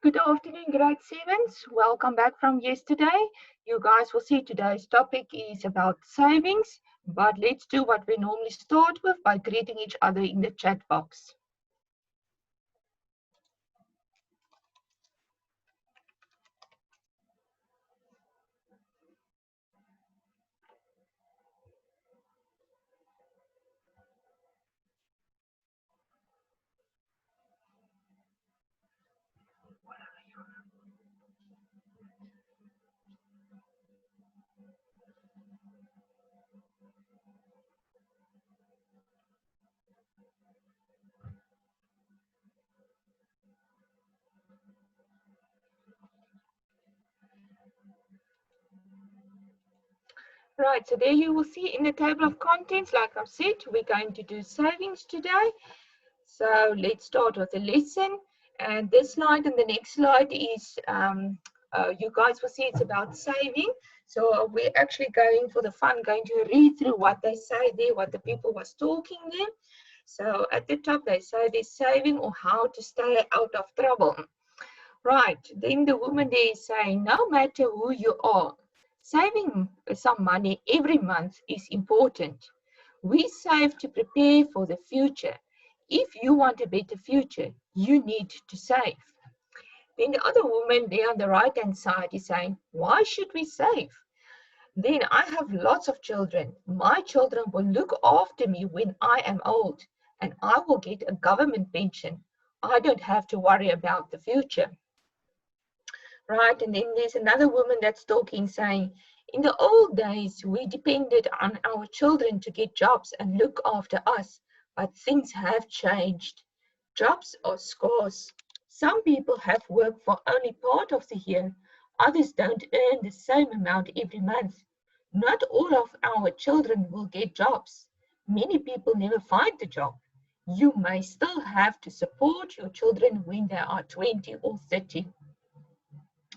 Good afternoon, grade sevens. Welcome back from yesterday. You guys will see today's topic is about savings, but let's do what we normally start with by greeting each other in the chat box. Right, so there you will see in the table of contents, like I said, we're going to do savings today. So let's start with the lesson. And this slide and the next slide is, you guys will see it's about saving. So we're actually going for the fun, going to read through what they say there, what the people was talking there. So at the top, they say they're saving or how to stay out of trouble. Right, then the woman there is saying, no matter who you are, saving some money every month is important. We save to prepare for the future. If you want a better future, you need to save. Then the other woman there on the right-hand side is saying, why should we save? Then I have lots of children. My children will look after me when I am old, and I will get a government pension. I don't have to worry about the future. Right, and then there's another woman that's talking saying, in the old days, we depended on our children to get jobs and look after us, but things have changed. Jobs are scarce. Some people have work for only part of the year. Others don't earn the same amount every month. Not all of our children will get jobs. Many people never find the job. You may still have to support your children when they are 20 or 30.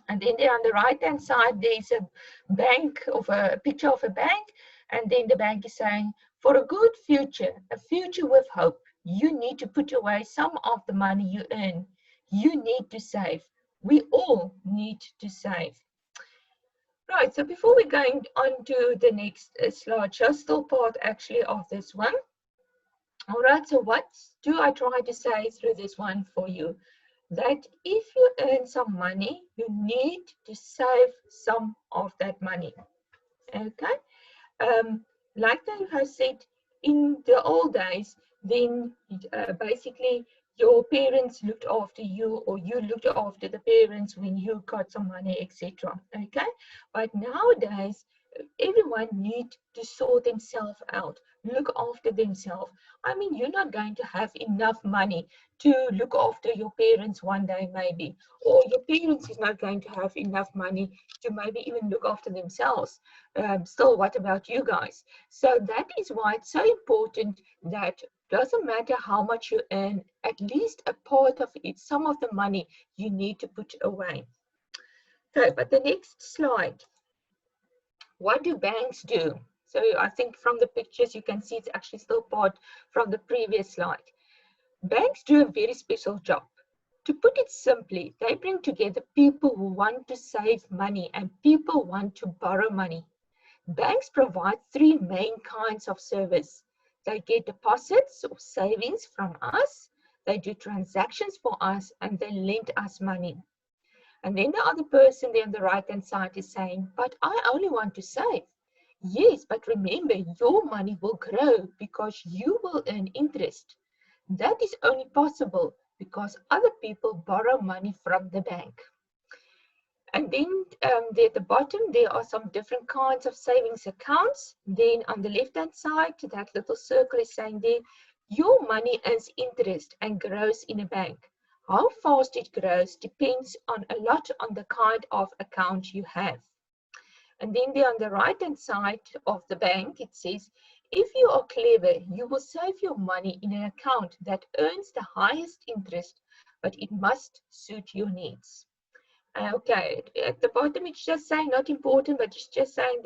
And then there on the right-hand side, there's a bank of a picture of a bank. And then the bank is saying, for a good future, a future with hope, you need to put away some of the money you earn. You need to save. We all need to save. Right, so before we go on to the next slide, just still part actually of this one. All right, so what do I try to say through this one for you? That if you earn some money, you need to save some of that money. Okay, like they have said in the old days, then basically your parents looked after you, or you looked after the parents when you got some money, etc. Okay, but nowadays everyone needs to sort themselves out, look after themselves. I mean, you're not going to have enough money to look after your parents one day, maybe, or your parents is not going to have enough money to maybe even look after themselves. Still, what about you guys? So that is why it's so important that doesn't matter how much you earn, at least a part of it, some of the money you need to put away. Okay, but the next slide. What do banks do? So I think from the pictures you can see it's actually still part from the previous slide. Banks do a very special job. To put it simply, they bring together people who want to save money and people who want to borrow money. Banks provide three main kinds of service. They get deposits or savings from us, they do transactions for us, and they lend us money. And then the other person there on the right-hand side is saying, but I only want to save. Yes, but remember, your money will grow because you will earn interest. That is only possible because other people borrow money from the bank. And then there at the bottom, there are some different kinds of savings accounts. Then on the left-hand side, that little circle is saying there, your money earns interest and grows in a bank. How fast it grows depends on a lot on the kind of account you have. And then there on the right-hand side of the bank, it says, if you are clever, you will save your money in an account that earns the highest interest, but it must suit your needs. Okay, at the bottom it's just saying not important, but it's just saying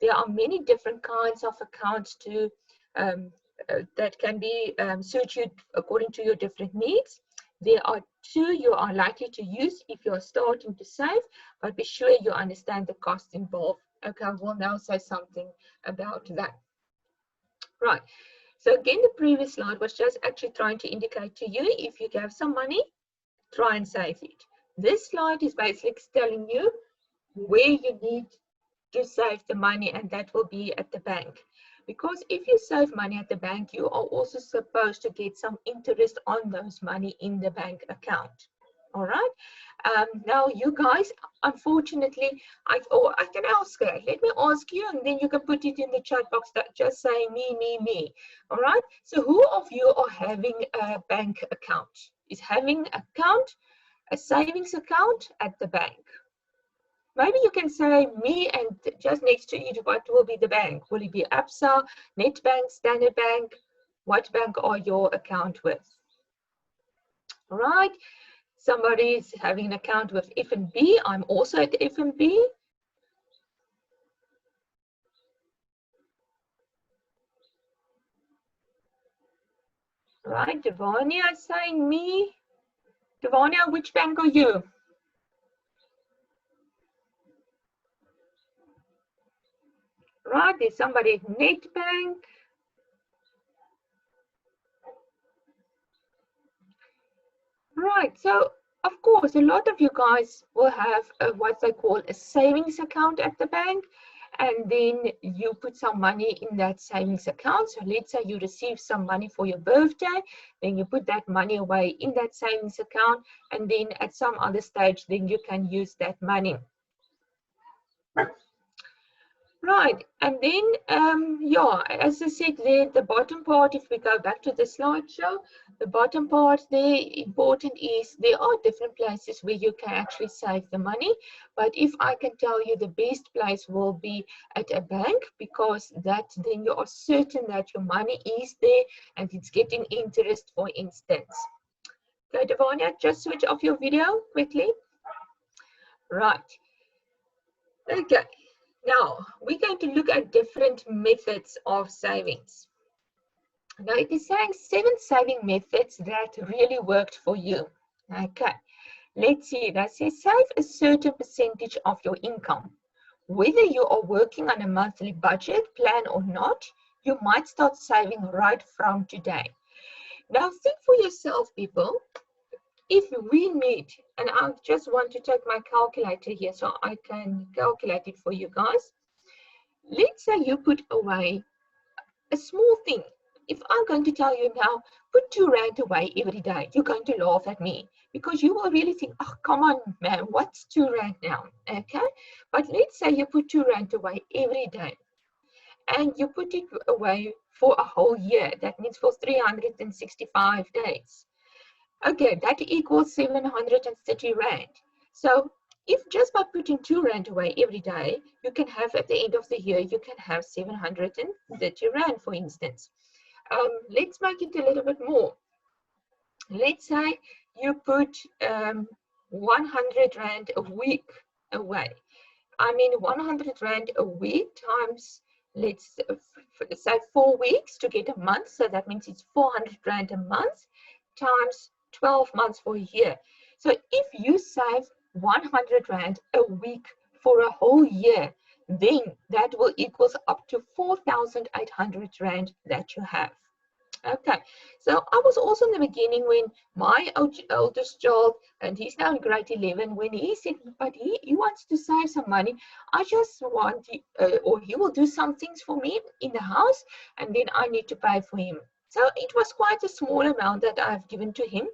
there are many different kinds of accounts to that can be suit you according to your different needs. There are two you are likely to use if you're starting to save, but be sure you understand the costs involved. Okay, we'll now say something about that. Right. So again, the previous slide was just actually trying to indicate to you, if you have some money, try and save it. This slide is basically telling you where you need to save the money, and that will be at the bank. Because if you save money at the bank, you are also supposed to get some interest on those money in the bank account. All right. Now, you guys, unfortunately, I can ask her. Let me ask you, and then you can put it in the chat box. That just say me, me, me. All right. So, who of you are having a bank account? Is having account a savings account at the bank? Maybe you can say me, and just next to it, what will be the bank? Will it be Absa, Nedbank, Standard Bank? What bank are your account with? All right. Somebody is having an account with F&B. I'm also at F&B. Right. Devania is saying me. Devania, which bank are you? Right. There's somebody at Nedbank. Right. So, of course, a lot of you guys will have what they call a savings account at the bank, and then you put some money in that savings account. So let's say you receive some money for your birthday, then you put that money away in that savings account, and then at some other stage, then you can use that money. Right, and then, yeah, as I said there, the bottom part, if we go back to the slideshow, the bottom part there, important is there are different places where you can actually save the money. But if I can tell you, the best place will be at a bank, because that then you are certain that your money is there and it's getting interest, for instance. Okay, Devania, just switch off your video quickly. Right, okay. Now, we're going to look at different methods of savings. Now, it is saying 7 saving methods that really worked for you. Okay, let's see. That says save a certain percentage of your income. Whether you are working on a monthly budget plan or not, you might start saving right from today. Now, think for yourself, people. If we need, and I just want to take my calculator here so I can calculate it for you guys. Let's say you put away a small thing. If I'm going to tell you now, put 2 rand away every day, you're going to laugh at me, because you will really think, oh, come on, man, what's 2 rand now? Okay. But let's say you put 2 rand away every day, and you put it away for a whole year. That means for 365 days. Okay, that equals 730 rand. So if just by putting 2 rand away every day, you can have at the end of the year, you can have 730 rand, for instance. Let's make it a little bit more. Let's say you put 100 rand a week away. I mean, 100 rand a week times, let's say 4 weeks to get a month. So that means it's 400 rand a month times 12 months for a year. So if you save 100 rand a week for a whole year, then that will equals up to 4,800 rand that you have. Okay, so I was also in the beginning when my oldest child, and he's now in grade 11, when he said, but he wants to save some money. I just want, or he will do some things for me in the house, and then I need to pay for him. So it was quite a small amount that I've given to him.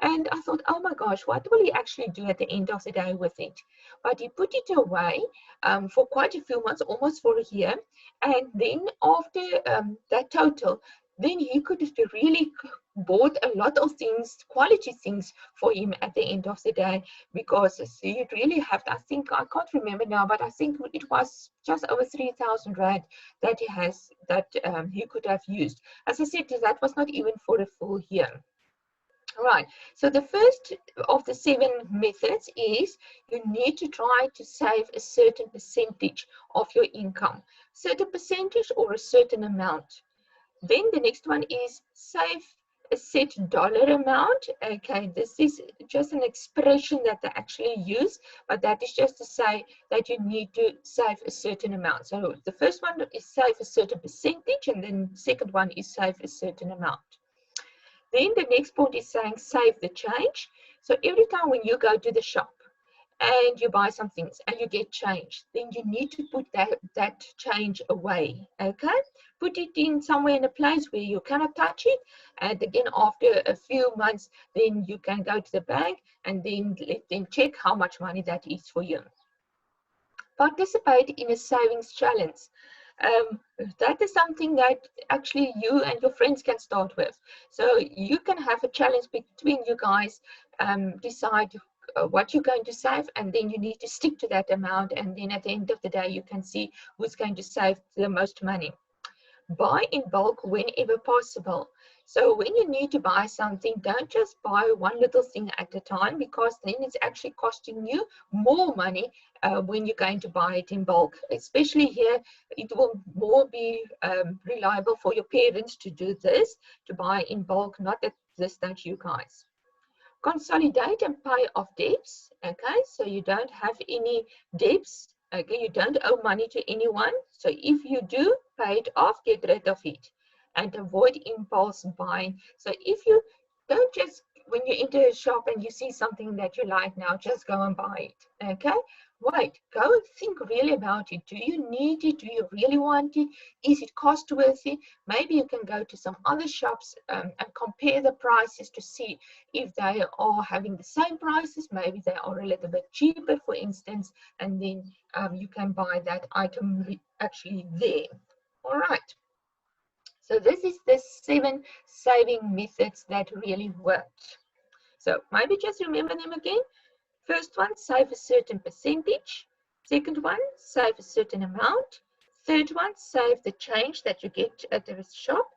And I thought, oh my gosh, what will he actually do at the end of the day with it? But he put it away for quite a few months, almost for a year. And then after that total, then he could have really bought a lot of things, quality things for him at the end of the day, because you really have to, I think, I can't remember now, but I think it was just over 3,000 rand that he has, that he could have used. As I said, that was not even for a full year. Right, so the first of the 7 methods is you need to try to save a certain percentage of your income, certain percentage or a certain amount. Then the next one is save a set dollar amount. Okay, this is just an expression that they actually use, but that is just to say that you need to save a certain amount. So the first one is save a certain percentage, and then the second one is save a certain amount. Then the next point is saying save the change. So every time when you go to the shop and you buy some things and you get change, then you need to put that change away. Okay, put it in somewhere in a place where you cannot touch it, and again after a few months then you can go to the bank and then let them check how much money that is for you. Participate in a savings challenge. um, that is something that actually you and your friends can start with. So you can have a challenge between you guys, decide what you're going to save, and then you need to stick to that amount, and then at the end of the day you can see who's going to save the most money. Buy in bulk whenever possible. So when you need to buy something, don't just buy one little thing at a time, because then it's actually costing you more money when you're going to buy it in bulk. Especially here, it will more be reliable for your parents to do this, to buy in bulk, not at this stage you guys. Consolidate and pay off debts. Okay, so you don't have any debts. Okay, you don't owe money to anyone. So if you do, pay it off, get rid of it, and avoid impulse buying. So if you don't just, when you enter a shop and you see something that you like now, just go and buy it. Okay, wait, go and think really about it. Do you need it? Do you really want it? Is it cost worthy? Maybe you can go to some other shops and compare the prices to see if they are having the same prices. Maybe they are a little bit cheaper, for instance, and then you can buy that item actually there. All right. So this is the 7 saving methods that really worked. So maybe just remember them again. First one, save a certain percentage. Second one, save a certain amount. Third one, save the change that you get at the shop.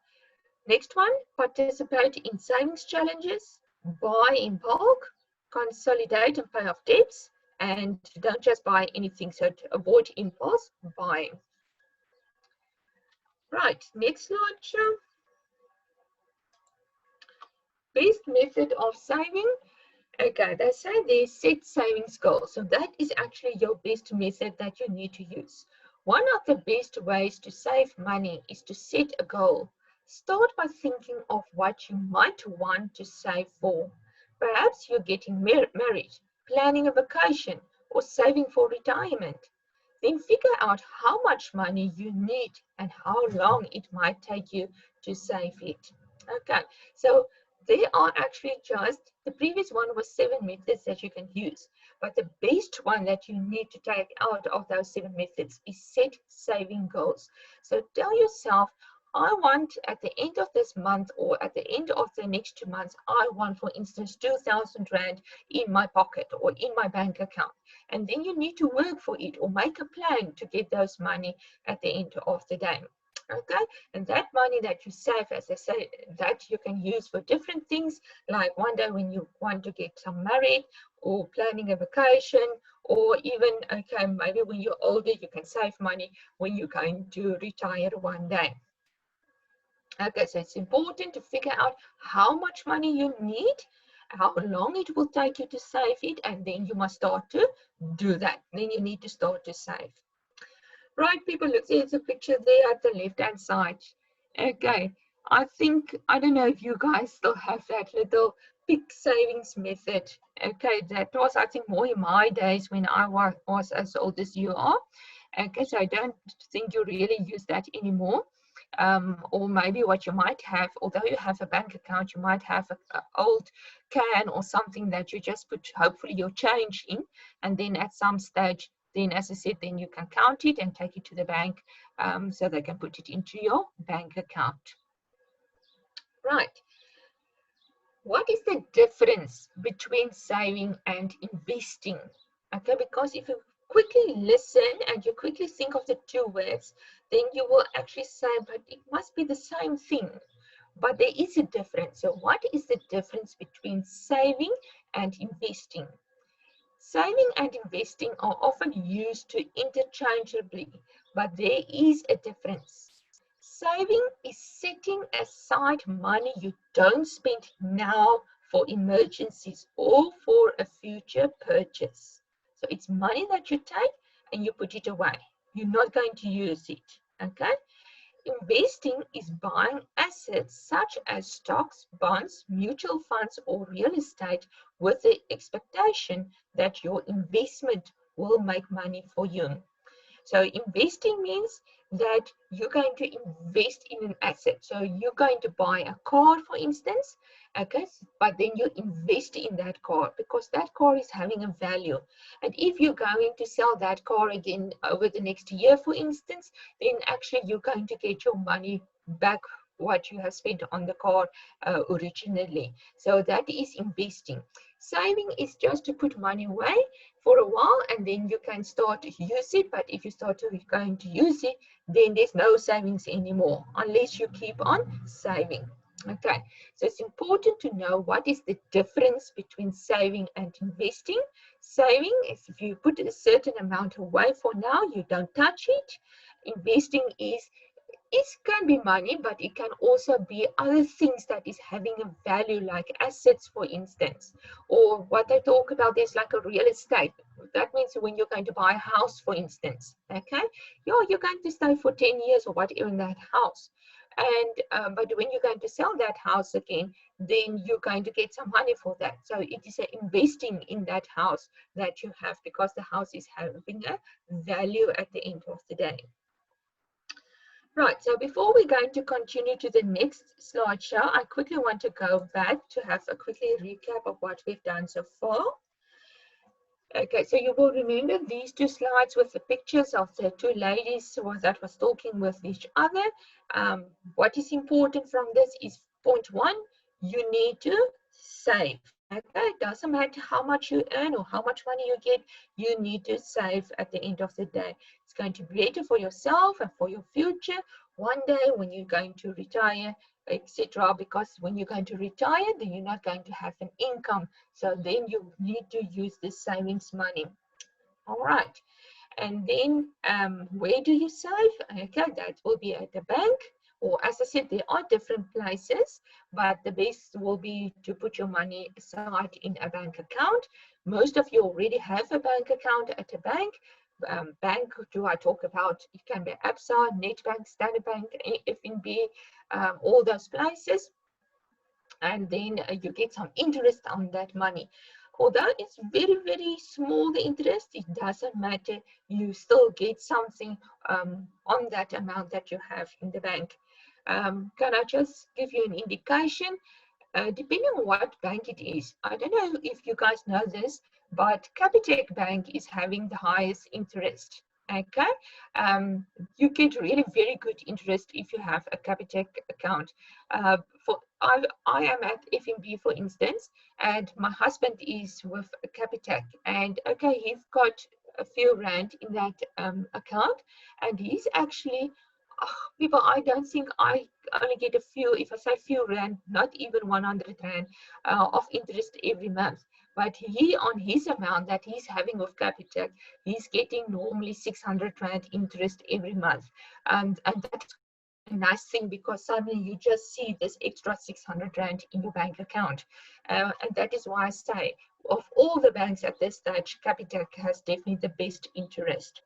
Next one, participate in savings challenges, buy in bulk, consolidate and pay off debts, and don't just buy anything, so to avoid impulse buying. Right, next slide, show. Best method of saving. Okay, they say there's set savings goals. So that is actually your best method that you need to use. One of the best ways to save money is to set a goal. Start by thinking of what you might want to save for. Perhaps you're getting married, planning a vacation, or saving for retirement. Then figure out how much money you need and how long it might take you to save it. Okay, so there are actually just, the previous one was 7 methods that you can use, but the best one that you need to take out of those 7 methods is set saving goals. So tell yourself, I want at the end of this month or at the end of the next 2 months, I want, for instance, 2,000 Rand in my pocket or in my bank account. And then you need to work for it or make a plan to get those money at the end of the day. Okay, and that money that you save, as I say, that you can use for different things, like one day when you want to get some married or planning a vacation, or even, okay, maybe when you're older, you can save money when you're going to retire one day. Okay, so it's important to figure out how much money you need, how long it will take you to save it, and then you must start to do that. Then you need to start to save. Right, people, look, there's a picture there at the left-hand side. Okay, I think, I don't know if you guys still have that little pick savings method. Okay, that was, I think, more in my days when I was as old as you are. Okay, so I don't think you really use that anymore. Or maybe what you might have, although you have a bank account, you might have an old can or something that you just put, hopefully, your change in, and then at some stage, then, as I said, then you can count it and take it to the bank so they can put it into your bank account. Right. What is the difference between saving and investing? Okay, because if you quickly listen and you quickly think of the two words, then you will actually say, but it must be the same thing. But there is a difference. So what is the difference between saving and investing? Saving and investing are often used to interchangeably, but there is a difference. Saving is setting aside money you don't spend now for emergencies or for a future purchase. So it's money that you take and you put it away. You're not going to use it. Okay? Investing is buying assets such as stocks, bonds, mutual funds, or real estate with the expectation that your investment will make money for you. So investing means that you're going to invest in an asset. So you're going to buy a car, for instance, okay, but then you invest in that car because that car is having a value. And if you're going to sell that car again over the next year, for instance, then actually you're going to get your money back what you have spent on the car originally. So that is investing. Saving is just to put money away for a while and then you can start to use it, but if you start to going to use it, then there's no savings anymore unless you keep on saving. Okay, so it's important to know what is the difference between saving and investing. Saving is if you put a certain amount away for now, you don't touch it. Investing is it can be money, but it can also be other things that is having a value, like assets, for instance. Or what I talk about is like a real estate. That means when you're going to buy a house, for instance, okay, you're going to stay for 10 years or whatever in that house. And but when you're going to sell that house again, then you're going to get some money for that. So it is investing in that house that you have because the house is having a value at the end of the day. Right, so before we're going to continue to the next slideshow, I quickly want to go back to have a quickly recap of what we've done so far. Okay, so you will remember these two slides with the pictures of the two ladies that was talking with each other. What is important from this is point one, you need to save. Okay, it doesn't matter how much you earn or how much money you get, you need to save at the end of the day. It's going to be better for yourself and for your future one day when you're going to retire, etc. Because when you're going to retire, then you're not going to have an income. So then you need to use this savings money. All right. And then where do you save? Okay, that will be at the bank. Or as I said, there are different places, but the best will be to put your money aside in a bank account. Most of you already have a bank account at a bank. Bank, do I talk about? It can be Absa, Nedbank, Standard Bank, FNB, all those places. And then you get some interest on that money. Although it's very, very small, the interest, it doesn't matter. You still get something on that amount that you have in the bank. Can I just give you an indication? Depending on what bank it is, I don't know if you guys know this, but Capitec Bank is having the highest interest. Okay, you get really very good interest if you have a Capitec account. I am at FNB, for instance, and my husband is with a Capitec, and okay, he's got a few rand in that account, and he's actually people, I don't think I only get a few, if I say few rand, not even 100 rand of interest every month. But he, on his amount that he's having with Capitec, he's getting normally 600 rand interest every month. And that's a nice thing because suddenly you just see this extra 600 rand in your bank account. And that is why I say, of all the banks at this stage, Capitec has definitely the best interest.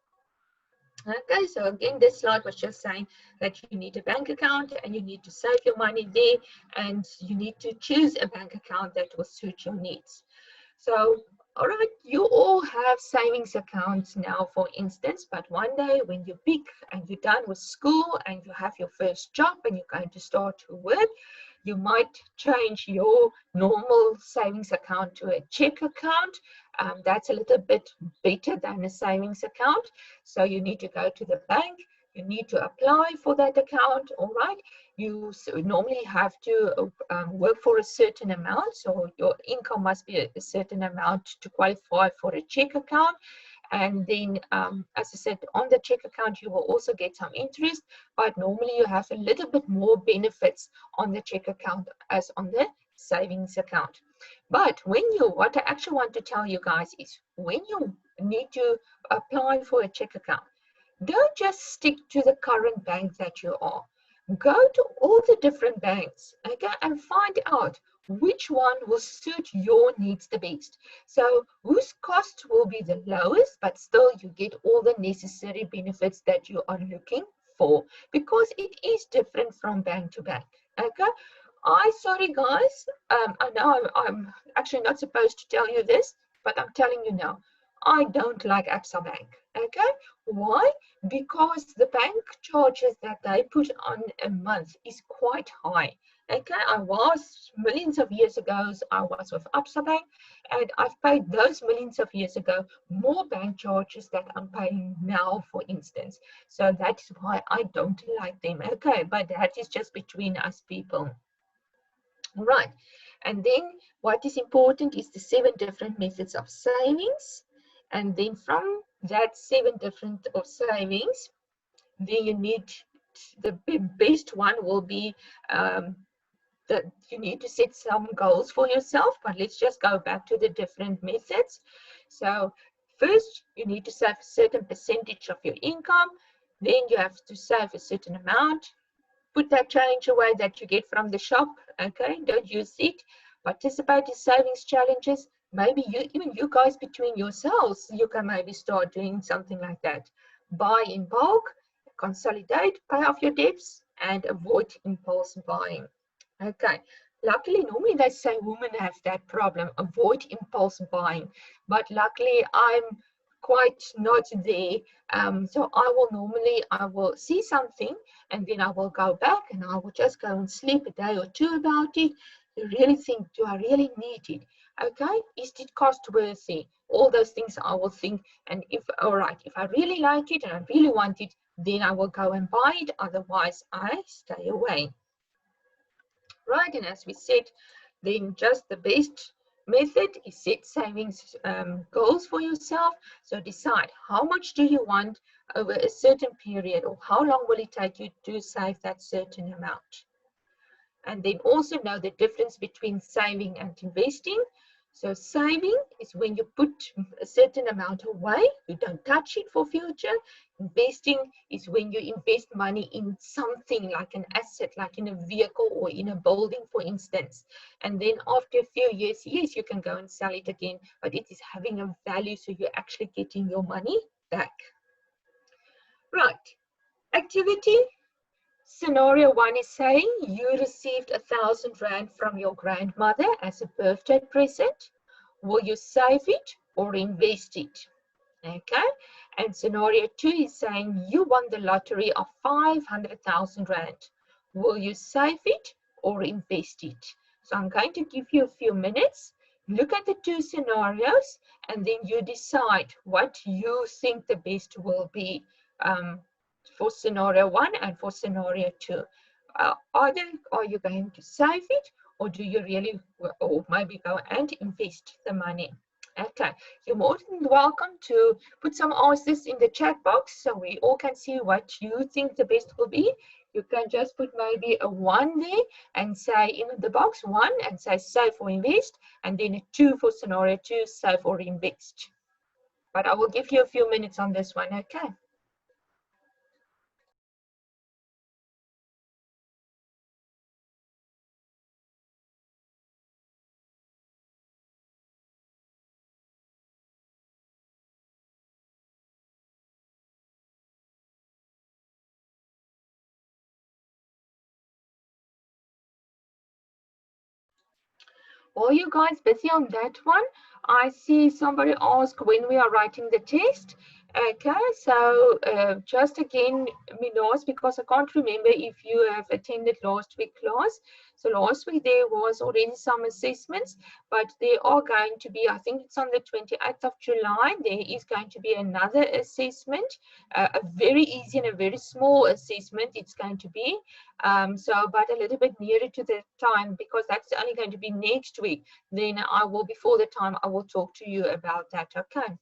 Okay, so again, this slide was just saying that you need a bank account and you need to save your money there, and you need to choose a bank account that will suit your needs. So, all right, you all have savings accounts now, for instance, but one day when you're big and you're done with school and you have your first job and you're going to start to work, you might change your normal savings account to a check account. That's a little bit better than a savings account. So you need to go to the bank. You need to apply for that account. All right. You normally have to work for a certain amount. So your income must be a certain amount to qualify for a check account. And then, as I said, on the check account, you will also get some interest, but normally you have a little bit more benefits on the check account as on the savings account. But what I actually want to tell you guys is when you need to apply for a check account, don't just stick to the current bank that you are. go to all the different banks, okay, and find out which one will suit your needs the best. So whose cost will be the lowest, but still you get all the necessary benefits that you are looking for, because it is different from bank to bank. Okay. Sorry guys, I know I'm actually not supposed to tell you this, but I'm telling you now. I don't like AXA Bank. Okay. Why? Because the bank charges that they put on a month is quite high. Okay, I was millions of years ago, I was with Absa Bank, and I've paid those millions of years ago more bank charges that I'm paying now, for instance. So that is why I don't like them. Okay, but that is just between us people. Right. And then what is important is the 7 different methods of savings. And then from that 7 different of savings, then you need the best one will be that you need to set some goals for yourself. But let's just go back to the different methods. So first, you need to save a certain percentage of your income. Then you have to save a certain amount. Put that change away that you get from the shop. Okay, don't use it. Participate in savings challenges. Maybe even you guys between yourselves, you can maybe start doing something like that. Buy in bulk, consolidate, pay off your debts, and avoid impulse buying. Okay. Luckily, normally they say women have that problem, avoid impulse buying. But luckily, I'm quite not there. So I will see something and then I will go back and I will just go and sleep a day or two about it. You really think, do I really need it? Okay, is it cost worthy? All those things I will think. And if, all right, if I really like it and I really want it, then I will go and buy it. Otherwise, I stay away. Right, and as we said, then just the best method is set savings goals for yourself. So decide how much do you want over a certain period, or how long will it take you to save that certain amount. And then also know the difference between saving and investing. So saving is when you put a certain amount away, you don't touch it for future. Investing is when you invest money in something like an asset, like in a vehicle or in a building, for instance. And then after a few years, yes, you can go and sell it again, but it is having a value, so you're actually getting your money back. Right, activity. Scenario 1 is saying you received 1,000 Rand from your grandmother as a birthday present. Will you save it or invest it? Okay. And scenario 2 is saying you won the lottery of 500,000 Rand. Will you save it or invest it? So I'm going to give you a few minutes. Look at the two scenarios and then you decide what you think the best will be for scenario 1 and for scenario 2. Either are you going to save it or do you really, or maybe go and invest the money? Okay, you're more than welcome to put some answers in the chat box so we all can see what you think the best will be. You can just put maybe a 1 there and say in the box 1 and say save or invest, and then a 2 for scenario 2, save or invest. But I will give you a few minutes on this one, okay? Are you guys busy on that one? I see somebody ask when we are writing the test. Okay, so just again, Minos, because I can't remember if you have attended last week class. So last week there was already some assessments, but there are going to be, I think it's on the 28th of July, there is going to be another assessment, a very easy and a very small assessment it's going to be. But a little bit nearer to the time, because that's only going to be next week, then I will, before the time, I will talk to you about that, okay?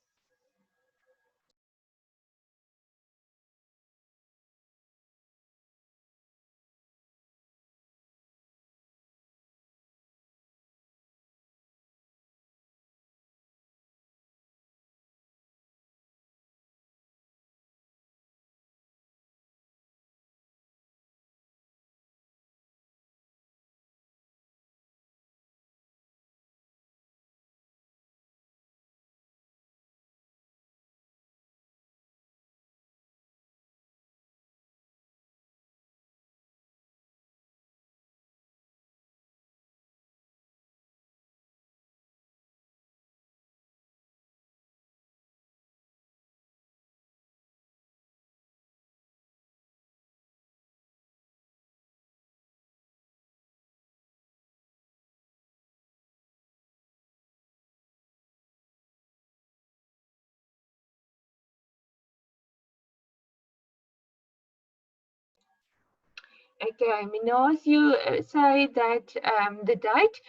Okay, Minos, you say that the date.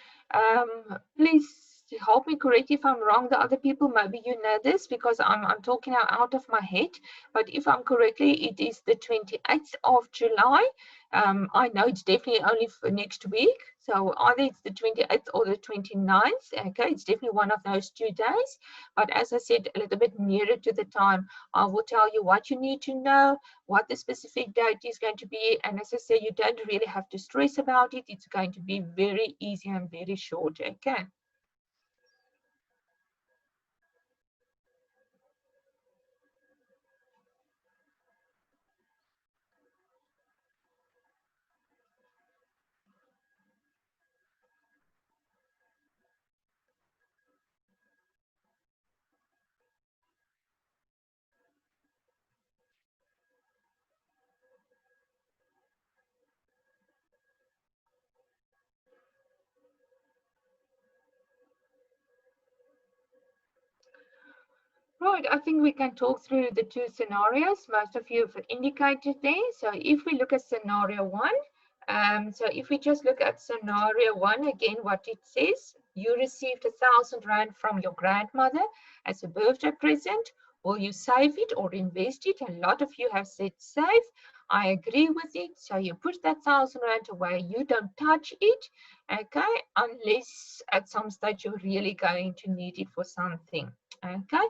Please help me correct if I'm wrong. The other people, maybe you know this because I'm talking out of my head. But if I'm correctly, it is the 28th of July. I know it's definitely only for next week. So either it's the 28th or the 29th. Okay, it's definitely one of those 2 days. But as I said, a little bit nearer to the time, I will tell you what you need to know, what the specific date is going to be. And as I say, you don't really have to stress about it. It's going to be very easy and very short. Okay. Right, I think we can talk through the two scenarios. Most of you have indicated there. So if we look at scenario one, so if we just look at scenario one, again, what it says, you received R1,000 from your grandmother as a birthday present. Will you save it or invest it? A lot of you have said save. I agree with it. So you put that R1,000 away. You don't touch it, okay, unless at some stage you're really going to need it for something, okay.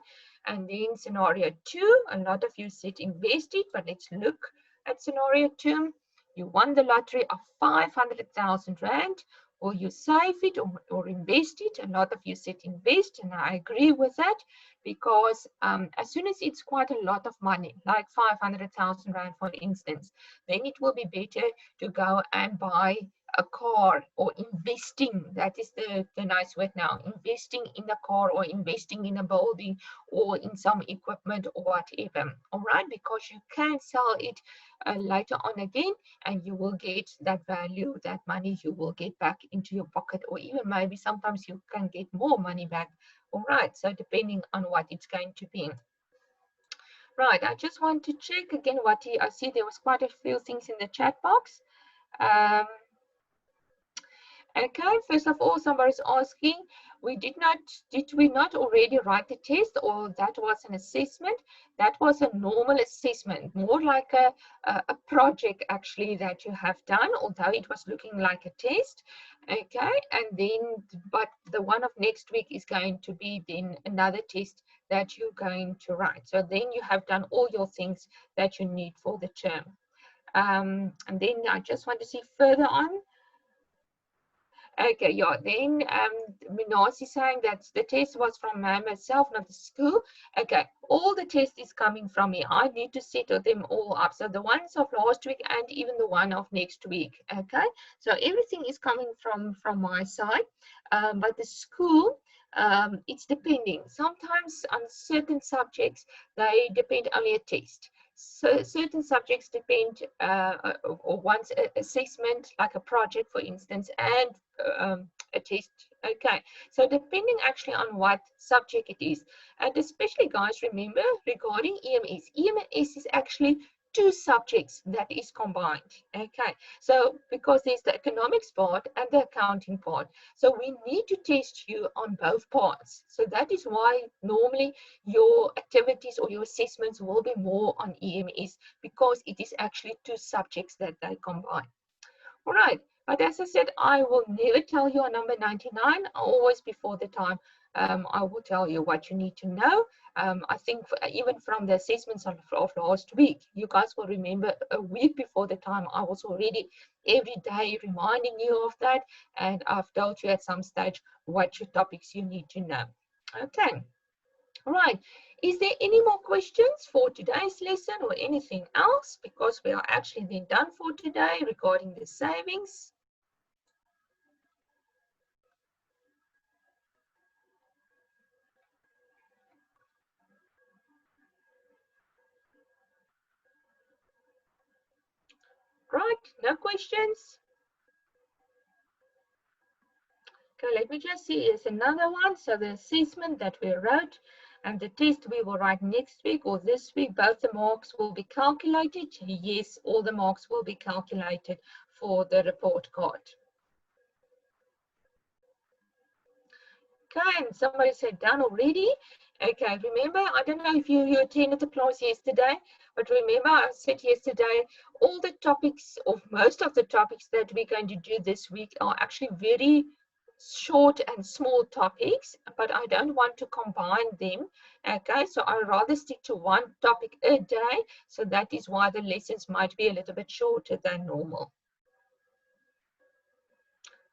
And then scenario two, a lot of you said invest it, but let's look at scenario two. You won the lottery of 500,000 Rand, or you save it or invest it. A lot of you said invest, and I agree with that because as soon as it's quite a lot of money, like 500,000 Rand, for instance, then it will be better to go and buy a car or investing. That is the nice word now, investing in a car or investing in a building or in some equipment or whatever. All right, because you can sell it later on again and you will get that value, that money you will get back into your pocket, or even maybe sometimes you can get more money back. All right, so depending on what it's going to be. Right, I just want to check again what I see there was quite a few things in the chat box. Um, Okay, first of all, somebody's asking, did we not already write the test, or that was an assessment? That was a normal assessment, more like a project actually that you have done, although it was looking like a test. Okay, and then, but the one of next week is going to be then another test that you're going to write. So then you have done all your things that you need for the term. And then I just want to see further on. Okay, yeah, then Minas is saying that the test was from myself, not the school. Okay, all the test is coming from me. I need to settle them all up. So the ones of last week and even the one of next week. Okay, so everything is coming from my side. But the school, it's depending. Sometimes on certain subjects, they depend only a test. So certain subjects depend, or once assessment, like a project, for instance, and a test. Okay, so depending actually on what subject it is, and especially guys, remember regarding EMS, EMS is actually two subjects that is combined. Okay, so because there's the economics part and the accounting part, so we need to test you on both parts. So that is why normally your activities or your assessments will be more on EMS, because it is actually two subjects that they combine. All right, but as I said, I will never tell you on number 99, always before the time. I will tell you what you need to know. I think even from the assessments of last week, you guys will remember a week before the time, I was already every day reminding you of that, and I've told you at some stage what your topics you need to know. Okay. All right. Is there any more questions for today's lesson or anything else? Because we are actually then done for today regarding the savings. Right, no questions. Okay, let me just see. Here's another one. So the assessment that we wrote. And the test we will write next week or this week, both the marks will be calculated. Yes, all the marks will be calculated for the report card. Okay, and somebody said done already. Okay, remember, I don't know if you attended the class yesterday, but remember I said yesterday, all the topics, or most of the topics that we're going to do this week are actually very short and small topics, but I don't want to combine them. Okay, so I rather stick to one topic a day, so that is why the lessons might be a little bit shorter than normal.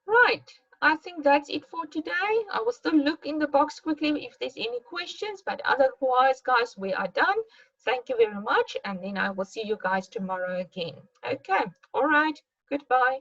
Right, I think that's it for today. I will still look in the box quickly if there's any questions, but otherwise, guys, we are done. Thank you very much, and then I will see you guys tomorrow again. Okay, all right, goodbye.